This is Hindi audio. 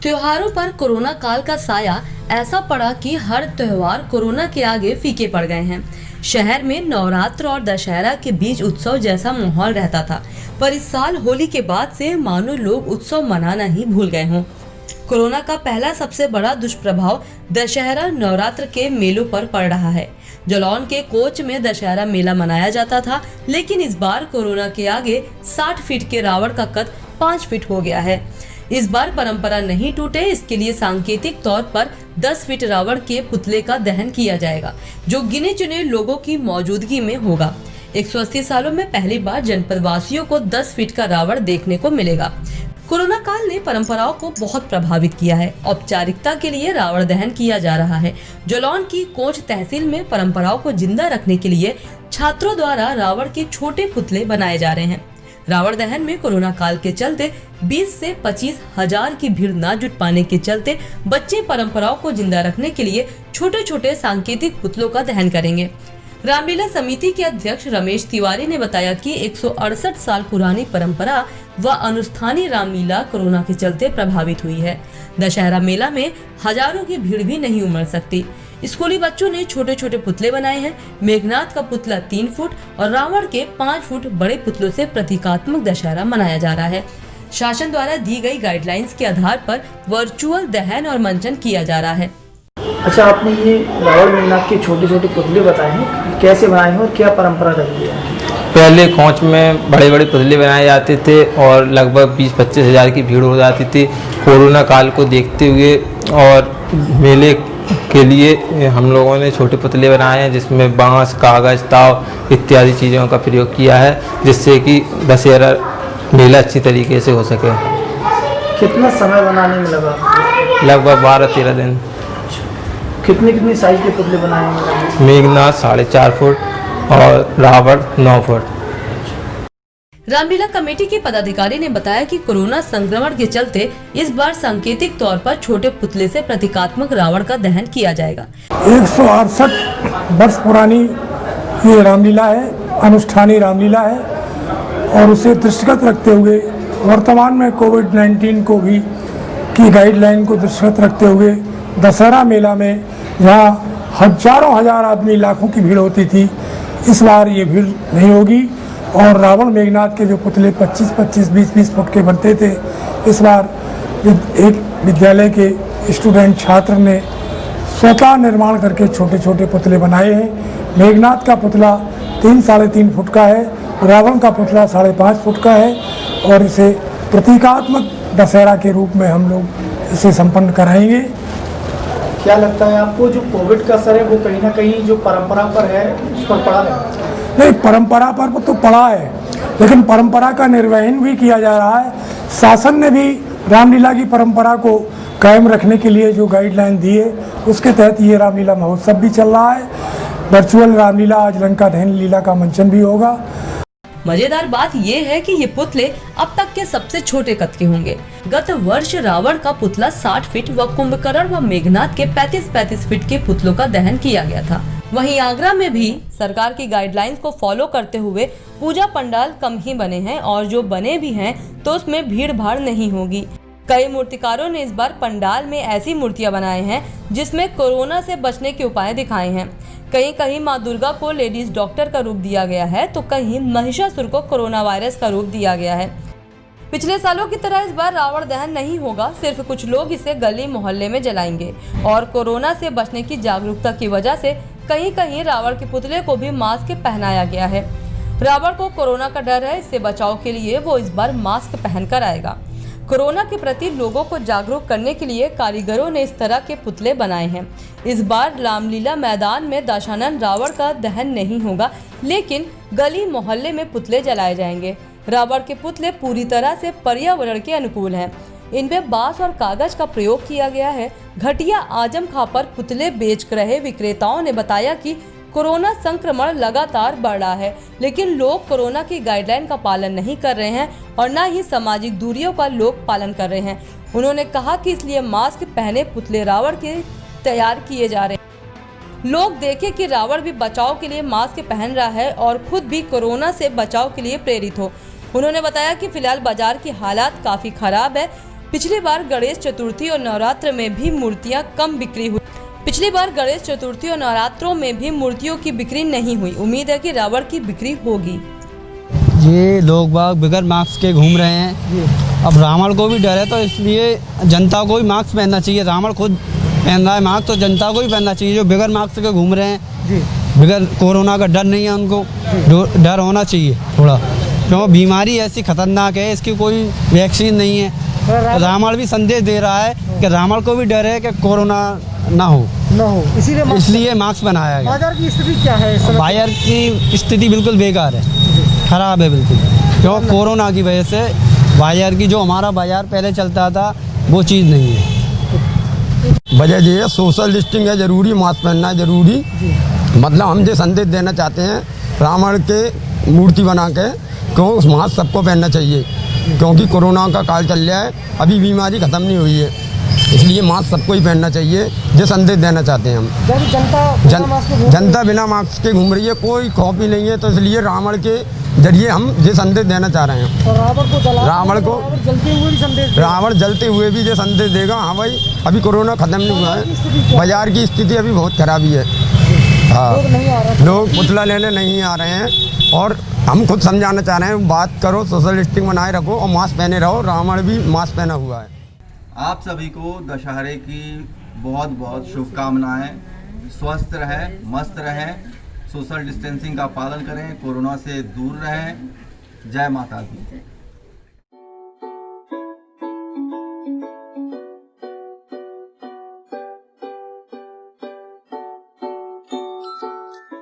त्योहारों पर कोरोना काल का साया ऐसा पड़ा कि हर त्योहार कोरोना के आगे फीके पड़ गए हैं। शहर में नवरात्र और दशहरा के बीच उत्सव जैसा माहौल रहता था, पर इस साल होली के बाद से मानो लोग उत्सव मनाना ही भूल गए हों। कोरोना का पहला सबसे बड़ा दुष्प्रभाव दशहरा नवरात्र के मेलों पर पड़ रहा है। जालौन के कोच में दशहरा मेला मनाया जाता था, लेकिन इस बार कोरोना के आगे 60 फीट के रावण का कद 5 फीट हो गया है। इस बार परंपरा नहीं टूटे, इसके लिए सांकेतिक तौर पर 10 फीट रावण के पुतले का दहन किया जाएगा, जो गिने चुने लोगों की मौजूदगी में होगा। 180 सालों में पहली बार जनपद वासियों को 10 फीट का रावण देखने को मिलेगा। कोरोना काल ने परंपराओं को बहुत प्रभावित किया है। औपचारिकता के लिए रावण दहन किया जा रहा है। जालौन की कोच तहसील में परंपराओं को जिंदा रखने के लिए छात्रों द्वारा रावण के छोटे पुतले बनाए जा रहे हैं। रावण दहन में कोरोना काल के चलते 20 से 25 हजार की भीड़ न जुट पाने के चलते बच्चे परंपराओं को जिंदा रखने के लिए छोटे छोटे सांकेतिक पुतलों का दहन करेंगे। रामलीला समिति के अध्यक्ष रमेश तिवारी ने बताया कि 168 साल पुरानी परंपरा व अनुष्ठानी रामलीला कोरोना के चलते प्रभावित हुई है। दशहरा मेला में हजारों की भीड़ भी नहीं उमड़ सकती। स्कूली बच्चों ने छोटे छोटे पुतले बनाए हैं। मेघनाथ का पुतला 3 फुट और रावण के 5 फुट बड़े पुतलों से प्रतीकात्मक दशहरा मनाया जा रहा है। शासन द्वारा दी गई गाइडलाइंस के आधार पर वर्चुअल दहन और मंचन किया जा रहा है। अच्छा, आपने ये रावण मेघनाथ के छोटे छोटे पुतले बताए हैं, कैसे बनाए हैं और क्या परंपरा रही है? पहले कोच में बड़े बड़े पुतले बनाए जाते थे और लगभग 20-25 हज़ार की भीड़ हो जाती थी। कोरोना काल को देखते हुए और मेले के लिए हम लोगों ने छोटे पुतले बनाए हैं, जिसमें बांस, कागज, ताव इत्यादि चीज़ों का प्रयोग किया है, जिससे कि दशहरा मेला अच्छी तरीके से हो सके। कितना समय बनाने में लगा? लगभग 12-13 दिन। कितने साइज के पुतले बनाए हैं? मेघनाथ 4.5 फुट और रावण 9 फुट। रामलीला कमेटी के पदाधिकारी ने बताया कि कोरोना संक्रमण के चलते इस बार सांकेतिक तौर पर छोटे पुतले से प्रतीकात्मक रावण का दहन किया जाएगा। 168 वर्ष पुरानी ये रामलीला है, अनुष्ठानी रामलीला है, और उसे दृष्टिगत रखते हुए वर्तमान में कोविड-19 को भी की गाइडलाइन को दृष्टिगत रखते हुए दशहरा मेला में जहाँ हजारों हजार आदमी, लाखों की भीड़ होती थी, इस बार ये भीड़ नहीं होगी। और रावण मेघनाथ के जो पुतले 25-25, 20-20 फुट के बनते थे, इस बार एक विद्यालय के स्टूडेंट छात्र ने स्वतः निर्माण करके छोटे छोटे पुतले बनाए हैं। मेघनाथ का पुतला 3-3.5 फुट का है, रावण का पुतला 5.5 फुट का है, और इसे प्रतीकात्मक दशहरा के रूप में हम लोग इसे संपन्न कराएंगे। क्या लगता है आपको, जो कोविड का असर है वो कहीं ना कहीं जो परंपरा पर है उस पर पड़ा है? नहीं, परंपरा पर तो पड़ा है, लेकिन परंपरा का निर्वहन भी किया जा रहा है। शासन ने भी रामलीला की परंपरा को कायम रखने के लिए जो गाइडलाइन दी है, उसके तहत ये रामलीला महोत्सव भी चल रहा है। वर्चुअल रामलीला, आज लंका दहन लीला का मंचन भी होगा। मजेदार बात यह है कि ये पुतले अब तक के सबसे छोटे कद के होंगे। गत वर्ष रावण का पुतला 60 फीट व कुंभकर्ण व मेघनाथ के 35-35 फीट के पुतलों का दहन किया गया था। वहीं आगरा में भी सरकार की गाइडलाइंस को फॉलो करते हुए पूजा पंडाल कम ही बने हैं, और जो बने भी हैं तो उसमें भीड़ भाड़ नहीं होगी। कई मूर्तिकारों ने इस बार पंडाल में ऐसी मूर्तियां बनाए हैं जिसमें कोरोना से बचने के उपाय दिखाए हैं। कहीं कहीं मां दुर्गा को लेडीज डॉक्टर का रूप दिया गया है, तो कहीं महिषासुर को कोरोना वायरस का रूप दिया गया है। पिछले सालों की तरह इस बार रावण दहन नहीं होगा, सिर्फ कुछ लोग इसे गली मोहल्ले में जलाएंगे, और कोरोना से बचने की जागरूकता की वजह से कहीं कहीं रावण के पुतले को भी मास्क पहनाया गया है। रावण को कोरोना का डर है, इससे बचाव के लिए वो इस बार मास्क पहनकर आएगा। कोरोना के प्रति लोगों को जागरूक करने के लिए कारीगरों ने इस तरह के पुतले बनाए हैं। इस बार रामलीला मैदान में दशानन रावण का दहन नहीं होगा, लेकिन गली मोहल्ले में पुतले जलाए जाएंगे। रावण के पुतले पूरी तरह से पर्यावरण के अनुकूल हैं। इनमें बांस और कागज का प्रयोग किया गया है। घटिया आजम खां पर पुतले बेच रहे विक्रेताओं ने बताया कि कोरोना संक्रमण लगातार बढ़ रहा है, लेकिन लोग कोरोना की गाइडलाइन का पालन नहीं कर रहे हैं और न ही सामाजिक दूरियों का लोग पालन कर रहे हैं। उन्होंने कहा कि इसलिए मास्क पहने पुतले रावण के तैयार किए जा रहे हैं। लोग देखें कि रावण भी बचाव के लिए मास्क पहन रहा है और खुद भी कोरोना से बचाव के लिए प्रेरित हो। उन्होंने बताया कि फिलहाल बाजार की हालात काफी खराब है, पिछली बार गणेश चतुर्थी और नवरात्र में भी मूर्तियां कम बिक्री हुई। पिछली बार गणेश चतुर्थी और नवरात्रों में भी मूर्तियों की बिक्री नहीं हुई। उम्मीद है कि रावण की बिक्री होगी। ये लोग बाग बगैर मास्क के घूम रहे हैं। अब रावण को भी डर है तो इसलिए जनता को भी मास्क पहनना चाहिए। रावण खुद पहन रहा है मास्क तो जनता को भी पहनना चाहिए। जो बगैर मास्क के घूम रहे हैं, बगैर कोरोना का डर नहीं है, उनको डर होना चाहिए थोड़ा, क्योंकि बीमारी ऐसी खतरनाक है, इसकी कोई वैक्सीन नहीं है। रावण भी संदेश दे रहा है कि रावण को भी डर है कि कोरोना ना हो, इसलिए मास्क बनाया गया। बाजार की स्थिति क्या है? बाजार की स्थिति बिल्कुल बेकार है, खराब है बिल्कुल, क्योंकि कोरोना की वजह से बाजार की जो हमारा बाजार पहले चलता था वो चीज़ नहीं है। वजह ये है सोशल डिस्टेंसिंग है जरूरी, मास्क पहनना है जरूरी। मतलब हम जो संदेश देना चाहते हैं रावण के मूर्ति बना के, क्यों मास्क सबको पहनना चाहिए, क्योंकि कोरोना का काल चल रहा है, अभी बीमारी ख़त्म नहीं हुई है, इसलिए मास्क सबको ही पहनना चाहिए। जो संदेश देना चाहते हैं हम। जनता बिना मास्क के घूम रही है, कोई खौफ ही नहीं है, तो इसलिए रावण के जरिए हम ये संदेश देना चाह रहे हैं। रावण जलते हुए भी ये संदेश देगा, हाँ भाई अभी कोरोना ख़त्म नहीं हुआ है, बाजार की स्थिति अभी बहुत खराबी है। हाँ, लोग पुतला लेने नहीं आ रहे हैं और हम खुद समझाना चाह रहे हैं, बात करो, सोशल डिस्टेंसिंग बनाए रखो और मास्क पहने रहो। रावण भी मास्क पहना हुआ है। आप सभी को दशहरे की बहुत बहुत शुभकामनाएं। स्वस्थ रहें, मस्त रहें, सोशल डिस्टेंसिंग का पालन करें, कोरोना से दूर रहें। जय माता दी।